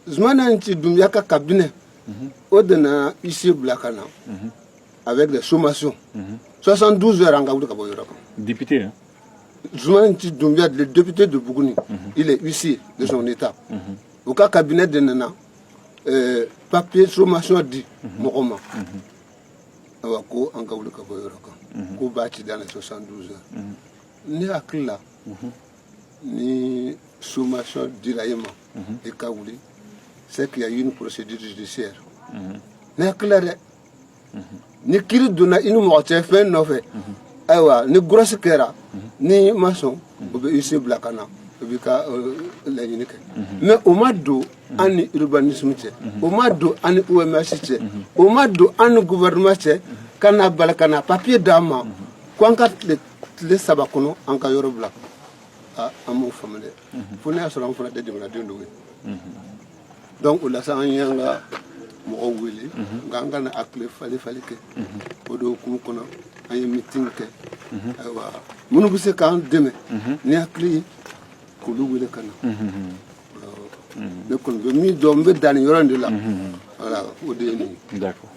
Zumana Nci Dunbiya ka cabinet o de nana huissier bila ka na avec des sommations 72 heures an ka wuli ka bɔ yɔrɔ kan député hein? Zumana Nci Dunbiya le député de Buguni il est huissier de son état au cas cabinet de nana papier sommation di mɔgɔ ma ayiwa ko an ka wuli ka bɔ yɔrɔ kan ko b'a ci dans les 72 heures ne hakili la ni sommation dira e ma i ka wuli c'est qu'il y a eu une procédure judiciaire ne hakili la dɛ ni kiiri donna i ni mɔgɔ cɛ fɛn nɔfɛ ayiwa ni grosse kɛra ni ma sɔn o bɛ huissier bila ka na o b'i ka laɲini kɛ mais o ma don an ni urbanisme cɛ o ma don an ni OMS cɛ o ma don an ni gouvernement cɛ ka na bala ka na papier d'an ma ko an ka tile 3 kɔnɔ an ka yɔrɔ bila an m'o faamu dɛ fo ne y'a sɔrɔ an fana tɛ jamanaden dɔw ye donc o la sa an y'an ka mɔgɔw wele nka an kana hakili fali kɛ o de hukumu kɔnɔ an ye meeting kɛ ayiwa minnu bɛ se k'an dɛmɛ ni hakili ye k'olu wele ka na ne kɔni bɛ min dɔn n bɛ dan nin yɔrɔ in de la voilà o de ye nin ye. D'accord.